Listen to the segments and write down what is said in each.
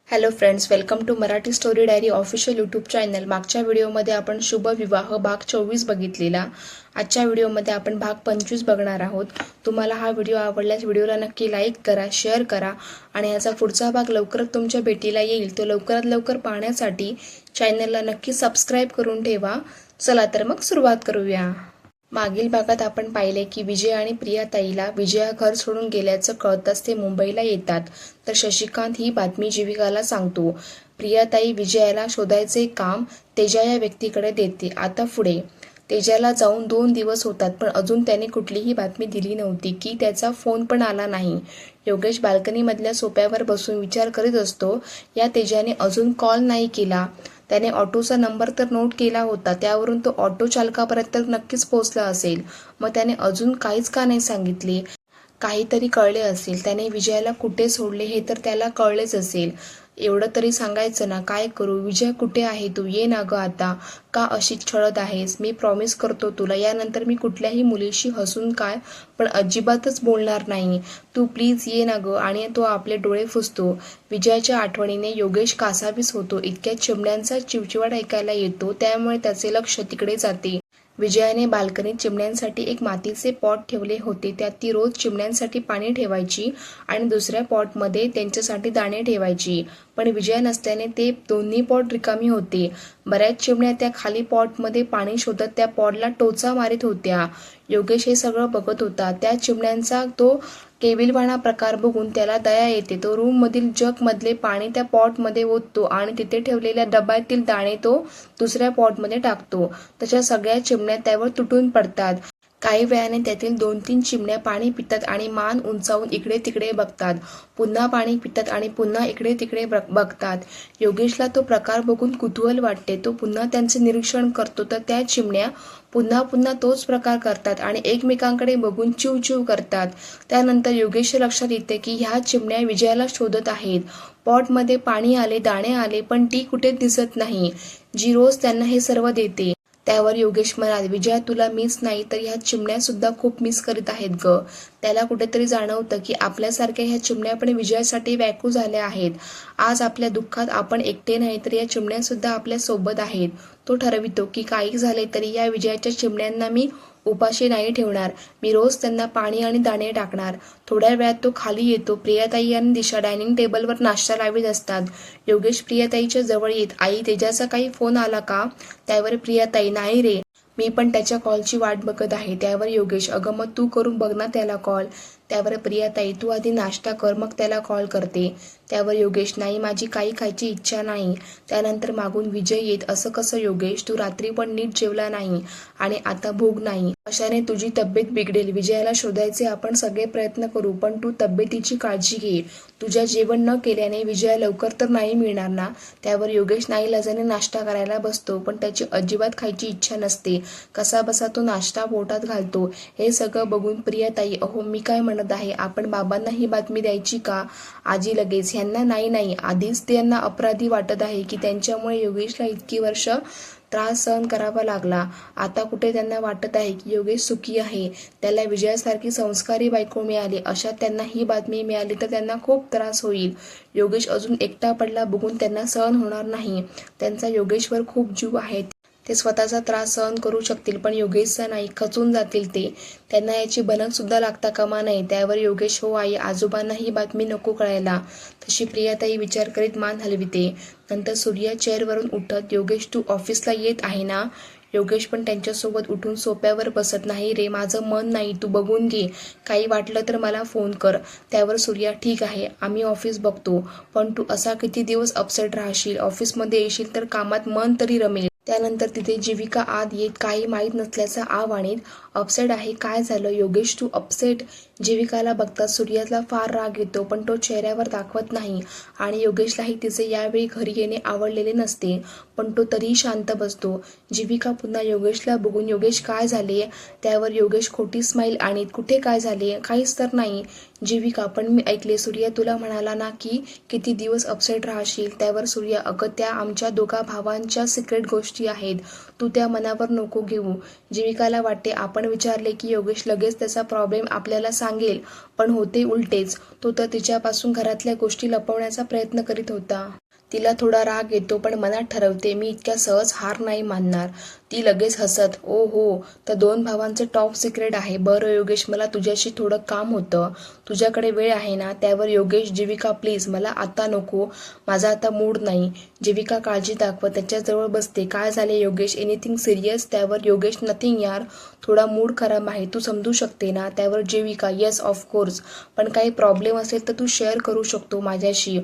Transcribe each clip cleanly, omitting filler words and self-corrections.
Hello friends, welcome to Marathi story diary official YouTube channel. मागच्या व्हिडिओमध्ये आपण शुभ विवाह भाग 24 बघितलेला। आजच्या व्हिडिओमध्ये आपण भाग 25 बघणार आहोत। तुम्हाला हा व्हिडिओ आवडल्यास व्हिडिओला नक्की लाईक करा, शेअर करा आणि याचा पुढचा भाग लवकरच तुमच्या भेटीला येईल। तो लवकरात लवकर पाहण्यासाठी चॅनलला नक्की सबस्क्राईब करून ठेवा। चला तर मग सुरुवात करूया। मागील भागात आपण पाहिले की विजय आणि प्रियाताईला विजया घर सोडून गेल्याचं कळताच ते मुंबईला येतात। तर शशिकांत ही बातमी जीविकाला सांगतो। प्रियाताई विजयाला शोधायचे काम तेजा या व्यक्तीकडे देते। आता पुढे तेजाला जाऊन 2 दिवस होतात, पण अजून त्याने कुठलीही बातमी दिली नव्हती की त्याचा फोन पण आला नाही। योगेश बाल्कनीमधल्या सोफ्यावर बसून विचार करीत असतो, या तेजाने अजून कॉल नाही केला। त्याने ऑटोचा नंबर तर नोट केला होता, त्यावरून तो ऑटो चालकापर्यंत नक्कीच पोहोचला असेल। मग त्याने अजून काहीच का नाही सांगितले? काहीतरी कळले असेल। त्याने विजयाला कुठे सोडले हे तर त्याला कळलेच असेल। एवढं तरी सांगायचं ना। काय करू विजय, कुठे आहे तू? ये ना ग आता। का अशीच छळत आहेस? मी प्रॉमिस करतो तुला, यानंतर मी कुठल्याही मुलीशी हसून काय पण अजिबातच बोलणार नाही। तू प्लीज ये ना ग। आणि तो आपले डोळे पुसतो। विजयाच्या आठवणीने योगेश कासावीस होतो। इतक्या चिमण्यांचा चिवचिवाट ऐकायला येतो, त्यामुळे त्याचे लक्ष तिकडे जाते। विजयाने बाल्कनीत चिमण्यांसाठी एक मातीचे पॉट ठेवले होते। त्यात ती रोज चिमण्यांसाठी पाणी ठेवायची आणि दुसऱ्या पॉटमध्ये त्यांच्यासाठी दाणे ठेवायची। पण विजया नसल्याने ते दोन्ही पॉट रिकामी होते। बऱ्याच चिमण्या त्या खाली पॉटमध्ये पाणी शोधत त्या पॉटला टोचा मारित होत्या। योगेश हे सगळं बघत होता। त्या चिमण्यांचा तो केविलवाणा प्रकार बघून त्याला दया येते। तो रूममधील जगमधले पाणी त्या पॉटमध्ये ओततो आणि तिथे ठेवलेल्या डब्यातील दाणे तो दुसऱ्या पॉटमध्ये टाकतो। तशा सगळ्या चिमण्या त्यावर तुटून पडतात। काही वेळाने त्यातील 2-3 चिमण्या पाणी पितात आणि मान उंचावून इकडे तिकडे बघतात। पुन्हा पाणी पितात आणि पुन्हा इकडे तिकडे बघतात। योगेशला तो प्रकार बघून कुतूहल वाटते। तो पुन्हा त्यांचे निरीक्षण करतो, तर त्या चिमण्या पुन्हा पुन्हा तोच प्रकार करतात आणि एकमेकांकडे बघून चिव चिव करतात। त्यानंतर योगेशच्या लक्षात येते की ह्या चिमण्या विजयाला शोधत आहेत। पॉटमध्ये पाणी आले, दाणे आले, पण ती कुठेच दिसत नाही, जी रोज त्यांना हे सर्व देते। त्यावर योगेश म्हणाला, विजया तुला मिस नाही तर ह्या चिमण्या सुद्धा खूप मिस करीत आहेत ग। त्याला कुठेतरी जाणवतं की आपल्यासारख्या ह्या चिमण्या पण विजयासाठी व्याकुळ झाल्या आहेत। आज आपल्या दुःखात आपण एकटे नाही, तर या चिमण्या सुद्धा आपल्या सोबत आहेत। तो ठरवितो की काही झाले तरी या विजयाच्या चिमण्यांना मी उपाशी नाही ठेवणार। मी रोज त्यांना पाणी आणि दाणे टाकणार। थोड्या वेळात तो खाली येतो। प्रियाताई आणि दिशा डायनिंग टेबलवर नाश्ता लावीत असतात। योगेश प्रियाताईच्या जवळ येत, आई तेजाचा काही फोन आला का? त्यावर प्रियाताई, नाही रे, मी पण त्याच्या कॉलची वाट बघत आहे। त्यावर योगेश, अगं मग तू करून बघ ना त्याला कॉल। त्यावर प्रियाताई, तू आधी नाश्ता कर, मग त्याला कॉल करते। त्यावर योगेश, नाही, माझी काही खायची इच्छा नाही। त्यानंतर मागून विजय येत, असं कसं योगेश, तू रात्री पण नीट जेवला नाही आणि आता भूक नाही, अशाने तुझी तब्येत बिघडेल। विजयाला शोधायचे आपण सगळे प्रयत्न करू, पण तू तब्येतीची काळजी घे। तुझ्या जेवण न केल्याने विजया लवकर तर नाही मिळणार ना? त्यावर योगेश नाईलाजाने नाश्ता करायला बसतो, पण त्याची अजिबात खायची इच्छा नसते। कसाबसा तो नाश्ता पोटात घालतो। हे सगळं बघून प्रियाताई, अहो मी काय म्हणत आहे, आपण बाबांना ही बातमी द्यायची का? आजी लगेच, ह्यांना नाही नाही, आधीच त्यांना अपराधी वाटत आहे की त्यांच्यामुळे योगेशला इतकी वर्ष त्रास सहन करावा लागला। आता कुठे त्यांना वाटत आहे की योगेश सुखी आहे, त्याला विजयासारखी संस्कारी बायको मिळाली। अशा त्यांना ही बातमी मिळाली तर त्यांना खूप त्रास होईल। योगेश अजून एकटा पडला बघून त्यांना सहन होणार नाही। त्यांचा योगेशवर खूप जीव आहे। ते स्वतःचा त्रास सहन करू शकतील, पण योगेशचा नाही, खचून जातील ते। त्यांना याची भनक सुद्धा लागता कामा नये। त्यावर योगेश, हो आई, आजोबांना ही बातमी नको कळायला। तशी प्रियाताई विचार करीत मान हलविते। नंतर सूर्या चेअरवरून उठत, योगेश तू ऑफिसला येत आहे ना? योगेश पण त्यांच्यासोबत उठून सोफ्यावर बसत, नाही रे, माझं मन नाही, तू बघून घे, काही वाटलं तर मला फोन कर। त्यावर सूर्या, ठीक आहे, आम्ही ऑफिस बघतो, पण तू असा किती दिवस अपसेट राहशील? ऑफिसमध्ये येशील तर कामात मन तरी रमेल। त्यानंतर तिथे जीविका आत येत काही माहीत नसल्याचा आव आणीत, अपसेट आहे, काय झालं योगेश, तू अपसेट? जीविकाला बघताच सूर्याला फार राग येतो, पण तो चेहऱ्यावर दाखवत नाही आणि योगेशलाही तिचे यावेळी घरी येणे आवडलेले नसते, पण तो तरीही शांत बसतो। जीविका पुन्हा योगेशला बघून, योगेश काय झाले? त्यावर योगेश खोटी स्माईल आणीत, कुठे काय झाले, काहीच तर नाही। जीविका, पण मी ऐकले सूर्या तुला म्हणाला ना की किती दिवस अपसेट राहशील? त्यावर सूर्या, अगं त्या आमच्या दोघा भावांच्या सिक्रेट गोष्टी आहेत, तू त्या मनावर नको घेऊ। जीविकाला वाटते आपण विचारले की योगेश लगेच त्याचा प्रॉब्लेम आपल्याला सांगेल, पण होते उलटेच. तो तर तिच्यापासून घरातल्या गोष्टी लपवण्याचा प्रयत्न करीत होता. तिला थोडा राग येतो, पण मनात ठरवते मी इतक्या सहज हार नाही मानणार. ती लगेच हसत, ओ हो, तर 2 भावांचं टॉप सिक्रेट आहे. बरं योगेश, मला तुझ्याशी थोडं काम होतं. तुझ्याकडे वेळ आहे ना? त्यावर योगेश, जीविका प्लीज, मला आता नको, माझा आता मूड नाही. जीविका काळजी दाखवत त्याच्याजवळ बसते. काय झाले योगेश, एनिथिंग सिरियस? त्यावर योगेश, नथिंग यार, थोडा मूड खराब आहे, तू समजू शकते ना? त्यावर जीविका, येस ऑफकोर्स, पण काही प्रॉब्लेम असेल तर तू शेअर करू शकतो माझ्याशी.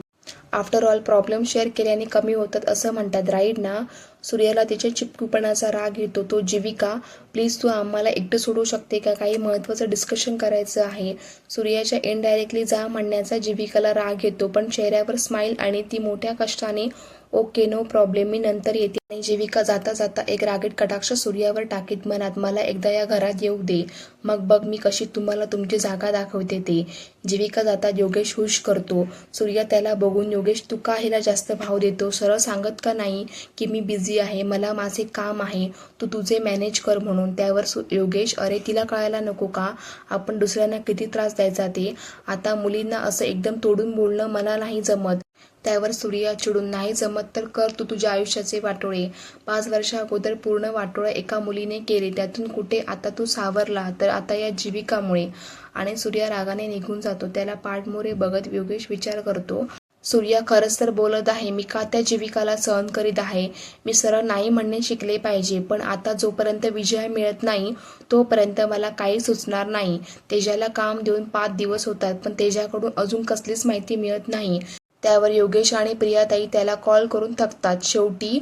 आफ्टर ऑल प्रॉब्लेम शेअर केल्याने कमी होतात असं म्हणतात, राईट ना? सूर्याला तिच्या चिपकूपणाचा राग येतो. तो, जीविका प्लीज, तू आम्हाला एकटं सोडू शकते का? काही महत्त्वाचं डिस्कशन करायचं आहे. सूर्याच्या इनडायरेक्टली जा म्हणण्याचा जीविकाला राग येतो, पण चेहऱ्यावर स्माईल आणि ती मोठ्या कष्टाने, ओके नो प्रॉब्लेम, मी नंतर येते. आणि जीविका जाता जाता एक रागीट कटाक्ष सूर्यावर टाकीत मनात, मला एकदा या घरात येऊ दे, मग बघ मी कशी तुम्हाला तुमची जागा दाखवते ते. जीविका जातात योगेश हुश करतो. सूर्या त्याला बघून, योगेश तू का हिला जास्त भाव देतो? सरळ सांगत का नाही की मी बिझी आहे, मला माझे काम आहे, तू तुझे मॅनेज कर म्हणून. त्यावर योगेश, अरे तिला कळायला नको का आपण दुसऱ्यांना किती त्रास द्यायचा ते? आता मुलींना असं एकदम तोडून बोलणं मला नाही जमत. त्यावर सूर्या चिडून, नाही जमत तर कर तू तुझ्या आयुष्याचे वाटोळे. 5 वर्षा अगोदर पूर्ण वाटोळे एका मुलीने केले, त्यातून कुठे आता तू सावरला? तर आता या जीविकामुळे. आणि सूर्या रागाने निघून जातो. त्याला पाठमोरे बघत योगेश विचार करतो, सूर्या खरंच तर बोलत आहे, मी का त्या जीविकाला सहन करीत आहे? मी सरळ नाही म्हणणे शिकले पाहिजे, पण आता जोपर्यंत विजय मिळत नाही तोपर्यंत मला काही सुचणार नाही. तेजाला काम देऊन 5 दिवस होतात, पण तेजाकडून अजून कसलीच माहिती मिळत नाही. त्यावर योगेश आणि प्रियाताई त्याला कॉल करून थकतात. शेवटी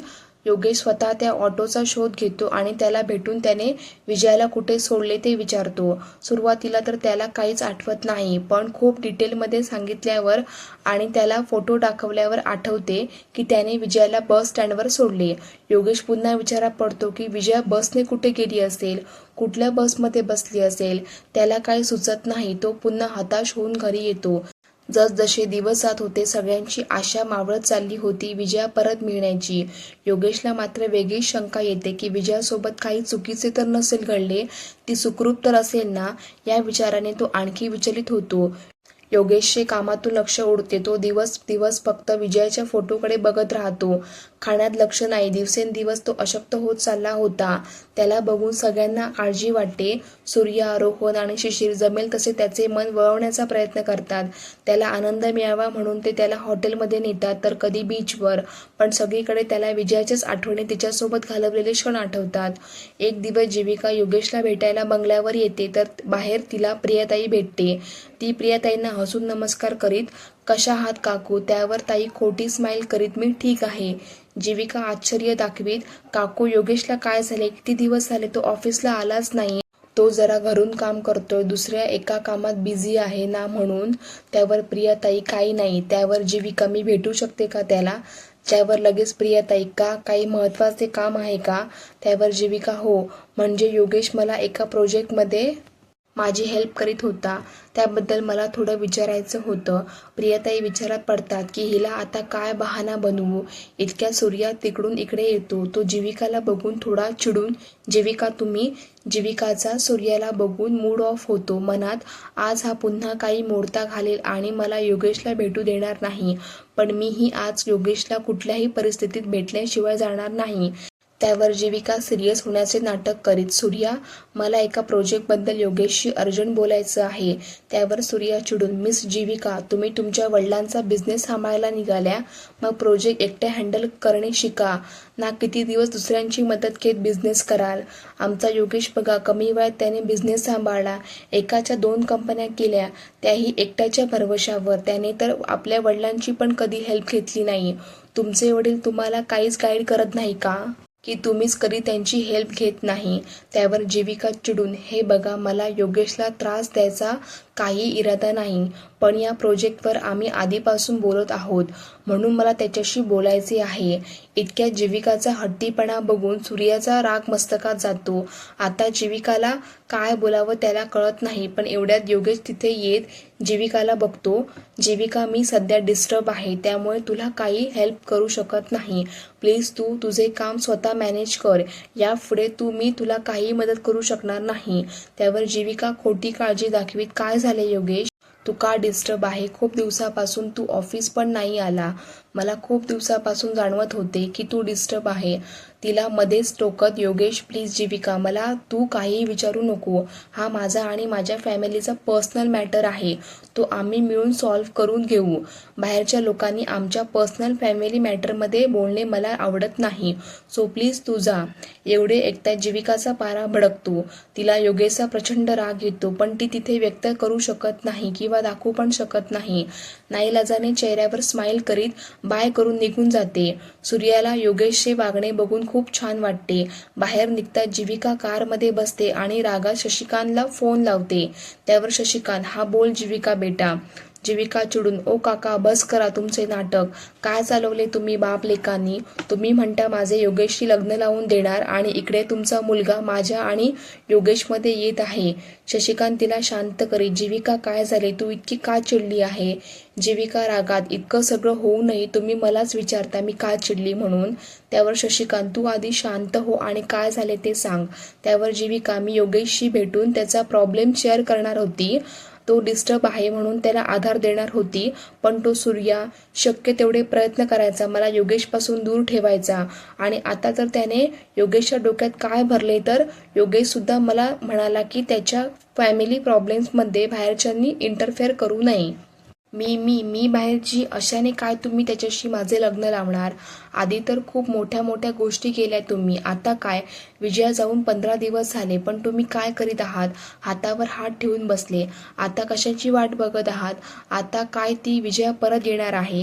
योगेश स्वतः त्या ऑटोचा शोध घेतो आणि त्याला भेटून त्याने विजयाला कुठे सोडले ते विचारतो. सुरुवातीला तर त्याला काहीच आठवत नाही, पण खूप डिटेलमध्ये सांगितल्यावर आणि त्याला फोटो दाखवल्यावर आठवते की त्याने विजयाला बस स्टँडवर सोडले. योगेश पुन्हा विचारात पडतो की विजया बसने कुठे गेली असेल, कुठल्या बसमध्ये बसली असेल, त्याला काही सुचत नाही. तो पुन्हा हताश होऊन घरी येतो. जसजसे दिवस जात होते सगळ्यांची आशा मावळत चालली होती विजया परत मिळण्याची. योगेशला मात्र वेगळीच शंका येते की विजयासोबत काही चुकीचे तर नसेल घडले, ती सुखरूप तर असेल ना? या विचाराने तो आणखी विचलित होतो. योगेशचे कामातून लक्ष उडते. तो दिवस दिवस फक्त विजयाच्या फोटोकडे बघत राहतो. खाण्यात लक्ष नाही. दिवसेंदिवस तो अशक्त होत चालला होता. त्याला बघून सगळ्यांना काळजी वाटते. सूर्या, रोहन आणि शिशिर जमेल तसे त्याचे मन वळवण्याचा प्रयत्न करतात. त्याला आनंद मिळावा म्हणून ते त्याला हॉटेलमध्ये नेतात, तर कधी बीचवर, पण सगळीकडे त्याला विजयाच्याच आठवणी, तिच्यासोबत घालवलेले क्षण आठवतात. एक दिवस जीविका योगेशला भेटायला बंगल्यावर येते, तर बाहेर तिला प्रियाताई भेटते. ती प्रियाताईंना हसून नमस्कार करीत, कशा आहात काकू? त्यावर ताई खोटी स्माईल करीत, मी ठीक आहे. जीविका आश्चर्य दाखवीत, काकू योगेशला काय झाले? किती दिवस झाले तो ऑफिसला आलाच नाही. तो जरा घरून काम करतोय, दुसऱ्या एका कामात बिझी आहे ना म्हणून. त्यावर प्रियाताई, काही नाही. त्यावर जीविका, मी भेटू शकते का त्याला? त्यावर लगेच प्रियाताई, का काही महत्त्वाचे काम आहे का? त्यावर जीविका, हो, म्हणजे योगेश मला एका प्रोजेक्टमध्ये माझी हेल्प करीत होता, त्याबद्दल मला थोडं विचारायचं होतं. प्रियाताई विचारात पडतात की हिला आता काय बहाणा बनवू. इतक्या सूर्या तिकडून इकडे येतो. तो जीविकाला बघून थोडा चिडून, जीविका तुम्ही? जीविकाचा सूर्याला बघून मूड ऑफ होतो. मनात, आज हा पुन्हा काही मोडता घालेल आणि मला योगेशला भेटू देणार नाही, पण मीही आज योगेशला कुठल्याही परिस्थितीत भेटल्याशिवाय जाणार नाही. त्यावर जीविका सिरियस होण्याचे नाटक करीत, सूर्या, मला एका प्रोजेक्टबद्दल योगेशशी अर्जंट बोलायचं आहे. त्यावर सूर्या चिडून, मिस जीविका, तुम्ही तुमच्या वडिलांचा बिझनेस सांभाळायला निघाल्या, मग प्रोजेक्ट एकट्या हँडल करणे शिका ना. किती दिवस दुसऱ्यांची मदत घेत बिझनेस कराल? आमचा योगेश बघा, कमी वयात त्याने बिझनेस सांभाळला, एकाच्या 2 कंपन्या केल्या, त्याही एकट्याच्या भरवशावर. त्याने तर आपल्या वडिलांची पण कधी हेल्प घेतली नाही. तुमचे वडील तुम्हाला काहीच गाईड करत नाही का? की तुम्हीच कधी त्यांची हेल्प घेत नाही? त्यावर जीविका चिडून, हे बघा, मला योगेशला त्रास द्यायचा काही इरादा नाही, पण या प्रोजेक्टवर आम्ही आधीपासून बोलत आहोत, म्हणून मला त्याच्याशी बोलायचे आहे. इतक्या जीविकाचा हट्टीपणा बघून सूर्याचा राग मस्तकात जातो. आता जीविकाला काय बोलावं त्याला कळत नाही, पण एवढ्यात योगेश तिथे येत जीविकाला बघतो. जीविका, मी सध्या डिस्टर्ब आहे, त्यामुळे तुला काही हेल्प करू शकत नाही. प्लीज तू तुझे काम स्वतः मॅनेज कर. यापुढे मी तुला काही मदत करू शकणार नाही. त्यावर जीविका खोटी काळजी दाखवीत, काय झाले योगेश? तू का डिस्टर्ब आहे? खूप दिवसापासून तू ऑफिस पण नाही आला. मला खूप दिवसापासून जाणवत होते की तू डिस्टर्ब आहे. तिला मध्येच टोकत, योगेश प्लीज जीविका, मला तू काहीही विचारू नको. हा माझा आणि माझ्या फॅमिलीचा पर्सनल मॅटर आहे. तो आम्ही मिळून सॉल्व्ह करून घेऊ. बाहेरच्या लोकांनी आमच्या पर्सनल फॅमिली मॅटरमध्ये बोलणे मला आवडत नाही. सो प्लीज तू जा. एवढे ऐकता जीविकाचा पारा भडकतो. तिला योगेशचा प्रचंड राग येतो, पण ती तिथे व्यक्त करू शकत नाही किंवा दाखवू पण शकत नाही. नाईलाजाने चेहऱ्यावर स्माईल करीत बाय करून निघून जाते. सूर्याला योगेशचे वागणे बघून खूप छान वाटते. बाहेर निघता जीविका कारमध्ये बसते आणि रागात शशिकांतला फोन लावते. त्यावर शशिकांत, हा बोल जीविका बेटा. जीविका चिडून, ओ काका बस करा तुमचे नाटक. काय चालवले तुम्ही बाप लेकांनी? तुम्ही म्हणता माझे योगेशशी लग्न लावून देणार आणि इकडे तुमचा मुलगा माझ्या आणि योगेशमध्ये येत आहे. शशिकांत तिला शांत करीत, जीविका काय झाले? तू इतकी का चिडली आहे? जीविका रागात, इतकं सगळं होऊनही तुम्ही मलाच विचारता मी का चिडली म्हणून? त्यावर शशिकांत, तू आधी शांत हो आणि काय झाले ते सांग. त्यावर जीविका, मी योगेशशी भेटून त्याचा प्रॉब्लेम शेअर करणार होती. तो डिस्टर्ब आहे म्हणून त्याला आधार देणार होती, पण तो सूर्या शक्य तेवढे प्रयत्न करायचा मला योगेशपासून दूर ठेवायचा. आणि आता तर त्याने योगेशच्या डोक्यात काय भरले तर योगेश सुद्धा मला म्हणाला की त्याच्या फॅमिली प्रॉब्लेम्समध्ये बाहेरच्यांनी इंटरफेअर करू नये. मी बाहेरची अशाने काय तुम्ही त्याच्याशी माझे लग्न लावणार? आधी तर खूप मोठ्या मोठ्या गोष्टी केल्या तुम्ही, आता काय? विजया जाऊन 15 दिवस झाले, पण तुम्ही काय करीत आहात? हातावर हात ठेवून बसले. आता कशाची वाट बघत आहात? आता काय ती विजया परत येणार आहे?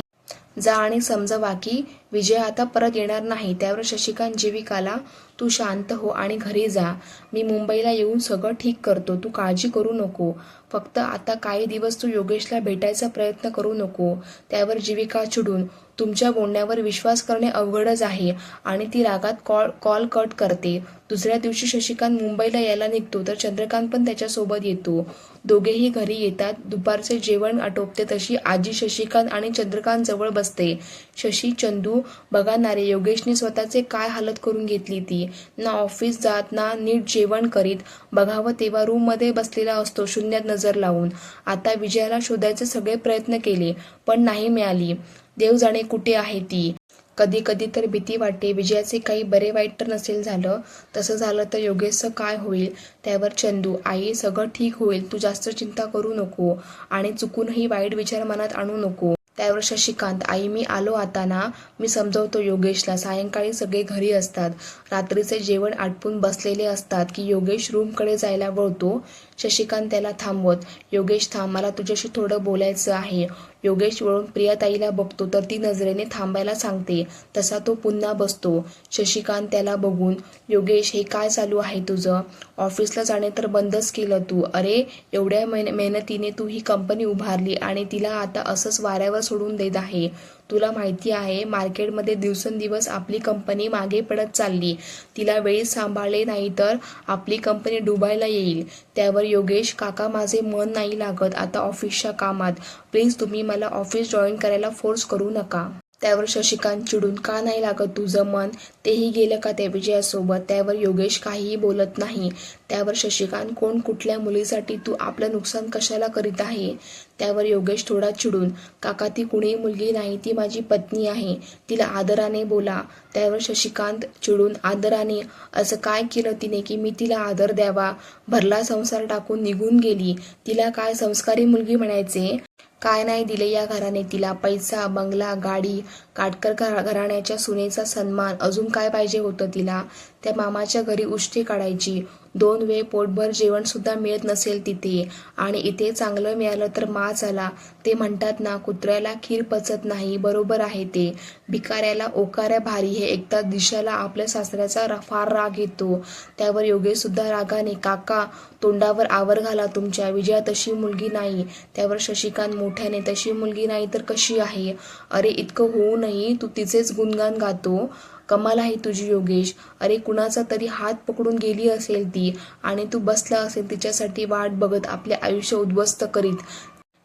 जा आणि समजवा की विजय आता परत येणार नाही. त्यावर शशिकांत जीविकाला, तू शांत हो आणि घरी जा. मी मुंबईला येऊन सगळं ठीक करतो. तू काळजी करू नको. फक्त आता काही दिवस तू योगेशला भेटायचा प्रयत्न करू नको. त्यावर जीविका चिडून, तुमच्या बोलण्यावर विश्वास करणे अवघडच आहे. आणि ती रागात कॉल कट करते. दुसऱ्या दिवशी शशिकांत मुंबईला यायला निघतो तर चंद्रकांत पण त्याच्यासोबत येतो. दोघेही घरी येतात. दुपारचे जेवण आटोपते तशी आजी शशिकांत आणि चंद्रकांत जवळ बसते. शशी, चंदू, बघा ना रे, योगेशने स्वतःचे काय हालत करून घेतली ती. ना ऑफिस जात ना नीट जेवण करीत. बघावं तेव्हा रूममध्ये बसलेला असतो शून्यात नजर लावून. आता विजयाला शोधायचे सगळे प्रयत्न केले पण नाही मिळाली. देव जाणे कुठे आहे ती. कधी कधी तर भीती वाटते विजयाचे काही बरे वाईट तर नसेल झालं. तसं झालं तर योगेशचं काय होईल? त्यावर चंदू, आई सगळं ठीक होईल, तू जास्त चिंता करू नको आणि चुकूनही वाईट विचार मनात आणू नको. त्यावर शशिकांत, आई मी आलो आता ना. मी समजवतो योगेशला. सायंकाळी सगळे घरी असतात. रात्रीचे जेवण आटपून बसलेले असतात की योगेश रूमकडे जायला वळतो. शशिकांत त्याला थांबवत, योगेश थांब, मला तुझ्याशी थोडं बोलायचं आहे. योगेश वळून प्रियाताईला बघतो तर ती नजरेने थांबायला सांगते. तसा तो पुन्हा बसतो. शशिकांत त्याला बघून, योगेश हे काय चालू आहे तुझं? ऑफिसला जाणे तर बंदच केलं तू. अरे एवढ्या मेहनतीने तू ही कंपनी उभारली आणि तिला आता असंच वाऱ्यावर सोडून देत आहे. तुला माहिती आहे मार्केटमध्ये दिवसेंदिवस आपली कंपनी मागे पडत चालली. तिला वेळीच सांभाळले नाही तर आपली कंपनी डुबायला येईल. त्यावर योगेश, काका माझे मन नाही लागत आता ऑफिसच्या कामात. प्लीज तुम्ही मला ऑफिस जॉईन करायला फोर्स करू नका. त्यावर शशिकांत चिडून, का नाही लागत तुझं मन? तेही गेलं का त्या विजयासोबत? त्यावर योगेश काहीही बोलत नाही. त्यावर शशिकांत, कोण कुठल्या मुलीसाठी तू आपलं नुकसान कशाला करीत आहे? त्यावर योगेश थोडा चिडून, काका ती कुणी मुलगी नाही, ती माझी पत्नी आहे. तिला आदराने बोला. त्यावर शशिकांत चिडून, आदराने? असं काय केलं तिने की मी तिला आदर द्यावा? भरला संसार टाकून निघून गेली. तिला काय संस्कारी मुलगी म्हणायचे? काय नाही दिले या घराने तिला? पैसा, बंगला, गाडी, काटकर घराण्याच्या सुनेचा सन्मान, अजून काय पाहिजे होतं तिला? त्या मामाच्या घरी उष्टी काढायची. 2 वेळ पोटभर जेवण सुद्धा मिळत नसेल तिथे, आणि इथे चांगलं मिळालं तर माज आला. ते म्हणतात ना, कुत्र्याला खीर पचत नाही. बरोबर आहे ते. भिकाऱ्याला ओकाऱ्या भारी हे ऐकता दिशाला आपल्या सासऱ्याचा फार राग येतो. त्यावर योगेश सुद्धा रागाने, काका तोंडावर आवर घाला तुमच्या. विजया तशी मुलगी नाही. त्यावर शशिकांत मोठ्याने, तशी मुलगी नाही तर कशी आहे? अरे इतकं होऊनही तू तिचेच गुणगान गातो. कमाल आहे तुझी योगेश. अरे कुणाचा तरी हात पकडून गेली असेल ती आणि तू बसला असेल तिच्यासाठी वाट बघत आपले आयुष्य उद्ध्वस्त करीत.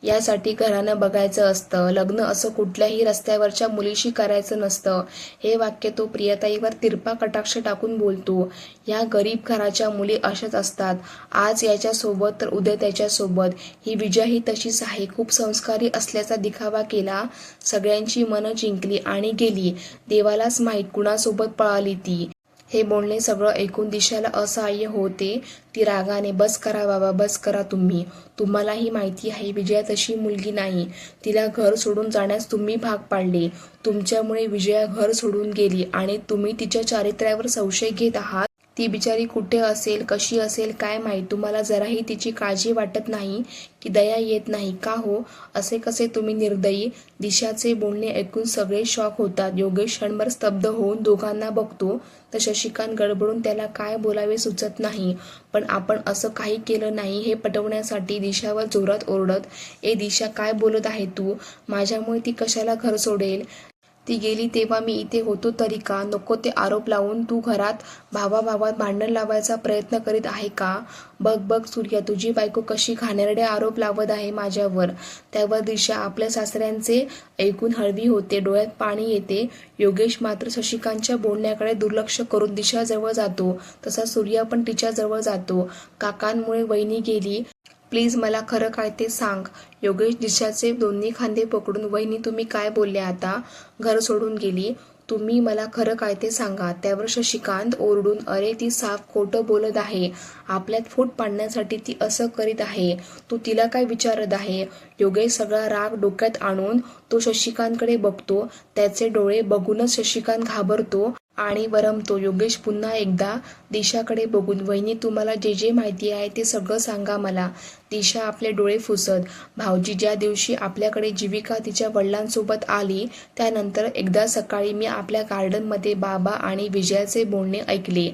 यासाठी घरानं बघायचं असतं, लग्न असं कुठल्याही रस्त्यावरच्या मुलीशी करायचं नसतं. हे वाक्य तो प्रियताईवर तिरपा कटाक्ष टाकून बोलतो. या गरीब घराच्या मुली अशाच असतात, आज याच्यासोबत तर उद्या त्याच्यासोबत. ही विजया ही तशीच आहे, खूप संस्कारी असल्याचा दिखावा केला, सगळ्यांची मनं जिंकली आणि गेली. देवालाच माहीत कुणासोबत पळाली ती. हे बोलणे सगळं ऐकून दिशाला असहाय्य होते. ती रागाने, बस करा बाबा, बस करा तुम्ही. तुम्हालाही माहिती आहे विजया तशी मुलगी नाही. तिला घर सोडून जाण्यास तुम्ही भाग पाडले. तुमच्यामुळे विजया घर सोडून गेली आणि तुम्ही तिच्या चारित्र्यावर संशय घेत आहात. ती बिचारी कुठे असेल, कशी असेल काय माहीत. तुम्हाला जराही तिची काळजी वाटत नाही की दया येत नाही का हो? असे कसे तुम्ही निर्दयी? दिशाचे बोलणे ऐकून सगळे शॉक होतात. योगेश क्षणभर स्तब्ध होऊन दोघांना बघतो तर शशिकांत गडबडून त्याला काय बोलावे सुचत नाही. पण आपण असं काही केलं नाही हे पटवण्यासाठी दिशावर जोरात ओरडत, ए दिशा, काय बोलत आहे तू? माझ्यामुळे ती कशाला घर सोडेल? ती गेली तेव्हा मी इथे होतो तरी का? नको ते आरोप लावून तू घरात भावाभावात भांडण लावायचा प्रयत्न करीत आहे का? बघ बघ सूर्या, तुझी बायको कशी घाणेरडे आरोप लावत आहे माझ्यावर. त्यावर दिशा आपल्या सासऱ्यांचे ऐकून हळवी होते, डोळ्यात पाणी येते. योगेश मात्र शशिकांतच्या बोलण्याकडे दुर्लक्ष करून दिशाजवळ जातो, तसा सूर्या पण तिच्याजवळ जातो. काकांमुळे वहिनी गेली, प्लीज मला खरं काय ते सांग. योगेश दिशाचे दोन्ही खांदे पकडून, वहिनी तुम्ही काय बोलल्या आता? घर सोडून गेली, तुम्ही मला खरं काय ते सांगा. त्यावर शशिकांत ओरडून, अरे ती साफ खोटं बोलत आहे, आपल्यात फूट पाडण्यासाठी ती असं करीत आहे, तू तिला काय विचारत आहे? योगेश सगळा राग डोक्यात आणून तो शशिकांतकडे बघतो. त्याचे डोळे बघूनच शशिकांत घाबरतो आणि वरमतो. योगेश पुन्हा एकदा दिशाकडे बघून, वहिनी तुम्हाला जे जे माहिती आहे ते सगळं सांगा मला. दिशा आपले डोळे पुसत, भाऊजी, ज्या दिवशी आपल्याकडे जीविका तिच्या वडिलांसोबत आली त्यानंतर एकदा सकाळी मी आपल्या गार्डनमध्ये बाबा आणि विजयाचे बोलणे ऐकले.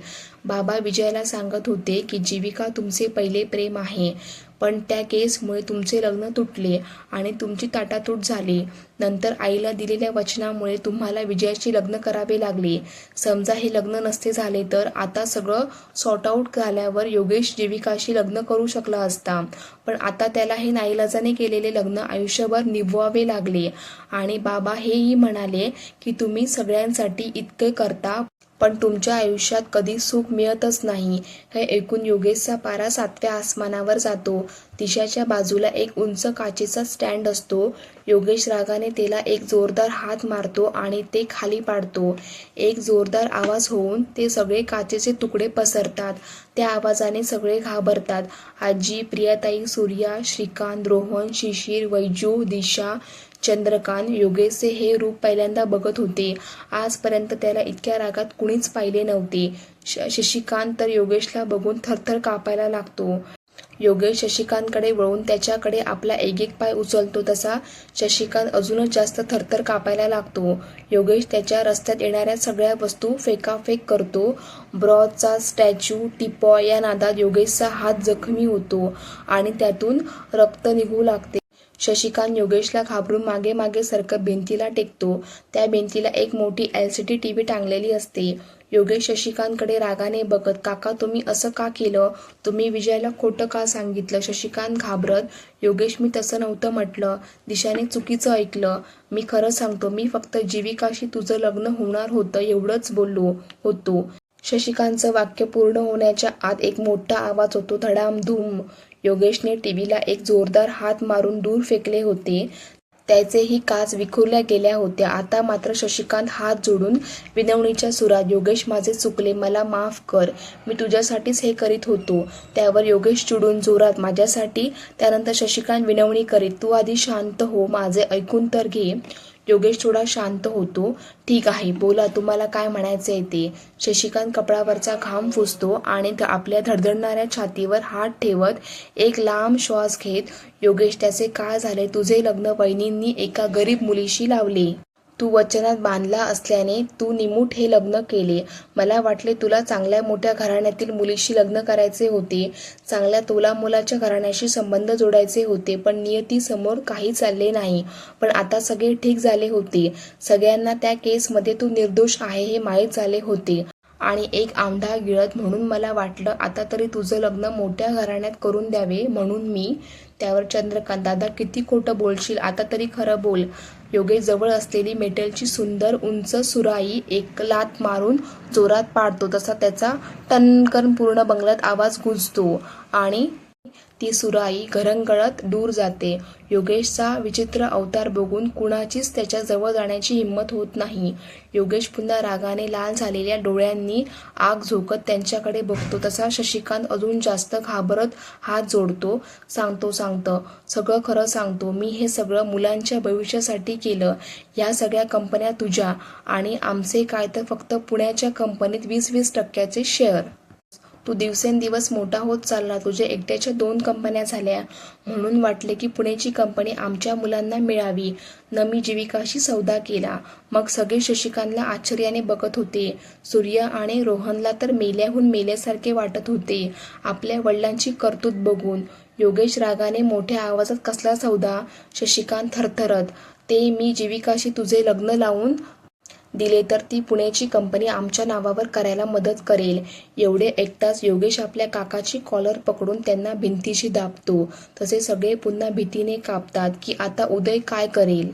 बाबा विजयाला सांगत होते की जीविका तुमचे पहिले प्रेम आहे, पण त्या केसमुळे तुमचे लग्न तुटले आणि तुमची ताटातूट झाली. नंतर आईला दिलेल्या वचनामुळे तुम्हाला विजयाशी लग्न करावे लागले. समजा हे लग्न नसते झाले तर आता सगळं सॉर्ट आऊट झाल्यावर योगेश जीविकाशी लग्न करू शकला असता, पण आता त्याला हे नाईलाजाने केलेले लग्न आयुष्यभर निभवावे लागले. आणि बाबा हेही म्हणाले की तुम्ही सगळ्यांसाठी इतके करता पण तुमच्या आयुष्यात कधी सुख मिळतच नाही. हे ऐकून योगेशचा पारा 7व्या आसमानावर जातो. दिशाच्या बाजूला एक उंच काचेचा स्टँड असतो. योगेश रागाने त्याला एक जोरदार हात मारतो आणि ते खाली पाडतो. एक जोरदार आवाज होऊन ते सगळे काचेचे तुकडे पसरतात. त्या आवाजाने सगळे घाबरतात. आजी, प्रियाताई, सूर्या, श्रीकांत, रोहन, शिशिर, वैजू, दिशा, चंद्रकांत योगेशचे हे रूप पहिल्यांदा बघत होते. आजपर्यंत त्याला इतक्या रागात कुणीच पाहिले नव्हते. शशिकांत तर योगेशला बघून थरथर कापायला लागतो. योगेश शशिकांतकडे वळून त्याच्याकडे आपला एक पाय उचलतो तसा शशिकांत अजूनच जास्त थरथर कापायला लागतो. योगेश त्याच्या रस्त्यात येणाऱ्या सगळ्या वस्तू फेकाफेक करतो. ब्रॉचचा स्टॅच्यू, टिपॉय या नादात योगेशचा हात जखमी होतो आणि त्यातून रक्त निघू लागते. शशिकांत योगेशला घाबरून मागे मागे सरकत भिंतीला टेकतो. त्या भिंतीला एक मोठी LCD TV टांगलेली असते. योगेश शशिकांतकडे रागाने बघत, काका तुम्ही असं का केलं? तुम्ही विजयाला खोटं का सांगितलं? शशिकांत घाबरत, योगेश मी तसं नव्हतं म्हटलं, दिशाने चुकीचं ऐकलं, मी खरं सांगतो, मी फक्त जीविकाशी तुझं लग्न होणार होतं एवढंच बोललो होतो. शशिकांतचं वाक्य पूर्ण होण्याच्या आत एक मोठा आवाज होतो, धडामधूम. योगेशने टीव्हीला एक जोरदार हात मारून दूर फेकले होते. त्याचेही काच विखुरल्या गेल्या होत्या. आता मात्र शशिकांत हात जोडून विनवणीच्या सुरात, योगेश माझे चुकले, मला माफ कर, मी तुझ्यासाठीच हे करीत होतो. त्यावर योगेश चिडून जोरात, माझ्यासाठी? त्यानंतर शशिकांत विनवणी करीत, तू आधी शांत हो, माझे ऐकून तर घे. योगेश थोडा शांत होतो. ठीक आहे, बोला, तुम्हाला काय म्हणायचे ते. शशिकांत कपडावरचा घाम पुसतो आणि आपल्या धडधडणाऱ्या छातीवर हात ठेवत एक लांब श्वास घेत, योगेश त्याचे काय झाले? तुझे लग्न वहिनींनी एका गरीब मुलीशी लावले. तू वचनात बांधला असल्याने तू निमूट हे लग्न केले. मला वाटले तुला चांगल्या मोठ्या घराण्यातील मुलीशी लग्न करायचे होते, चांगल्या तोलामोलाच्या घराण्याशी संबंध जोडायचे होते, पण नियतीसमोर काही चालले नाही. पण आता सगळे ठीक झाले होते. सगळ्यांना त्या केसमध्ये तू निर्दोष आहे हे माहीत झाले होते आणि एक आमढा गिळत म्हणून मला वाटलं आता तरी तुझं लग्न मोठ्या घराण्यात करून द्यावे, म्हणून मी त्यावर चंद्रकांत, दादा किती खोटं बोलशील, आता तरी खरं बोल. योगेश जवळ असलेली मेटलची सुंदर उंच सुराई एक लाथ मारून जोरात पाडतो तसा त्याचा टनकन पूर्ण बंगल्यात आवाज गुंजतो आणि ती सुराई घरंगळत दूर जाते. योगेशचा विचित्र अवतार बघून कुणाचीच त्याच्या जवळ जाण्याची हिंमत होत नाही. योगेश पुन्हा रागाने लाल झालेल्या डोळ्यांनी आग झोकत त्यांच्याकडे बघतो तसा शशिकांत अजून जास्त घाबरत हात जोडतो. सांगतो सगळं खरं सांगतो. मी हे सगळं मुलांच्या भविष्यासाठी केलं. या सगळ्या कंपन्या तुझ्या आणि आमचे काय तर फक्त पुण्याच्या कंपनीत 20% शेअर. तू दिवसेंदिवस मोठा होत चालला. तुझ्या एकट्याच्या 2 कंपन्या झाल्या. म्हणून वाटले की पुण्याची कंपनी आमच्या मुलांना मिळावी. न मी जीविकाशी सौदा केला. मग सगळे शशिकांतला आश्चर्याने बघत होते. सूर्य आणि रोहनला तर मेल्याहून मेल्यासारखे वाटत होते आपल्या वडिलांची कर्तूत बघून. योगेश रागाने मोठ्या आवाजात, कसला सौदा? शशिकांत थरथरत, ते मी जीविकाशी तुझे लग्न लावून दिले तर ती पुण्याची कंपनी आमच्या नावावर करायला मदत करेल. एवढे ऐकताच योगेश आपल्या काकाची कॉलर पकडून त्यांना भिंतीशी दाबतो. तसे सगळे पुन्हा भीतीने कापतात की आता उदय काय करेल.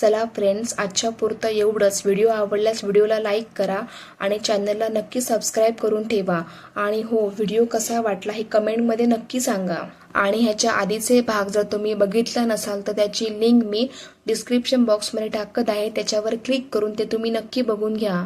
चला फ्रेंड्स, आजच्या पुरतं एवढंच. व्हिडिओ आवडल्यास व्हिडिओला लाईक करा आणि चॅनलला नक्की सबस्क्राईब करून ठेवा. आणि हो, व्हिडिओ कसा वाटला हे कमेंटमध्ये नक्की सांगा. आणि ह्याच्या आधीचे भाग जर तुम्ही बघितला नसाल तर त्याची लिंक मी डिस्क्रिप्शन बॉक्समध्ये टाकत आहे. त्याच्यावर क्लिक करून ते तुम्ही नक्की बघून घ्या.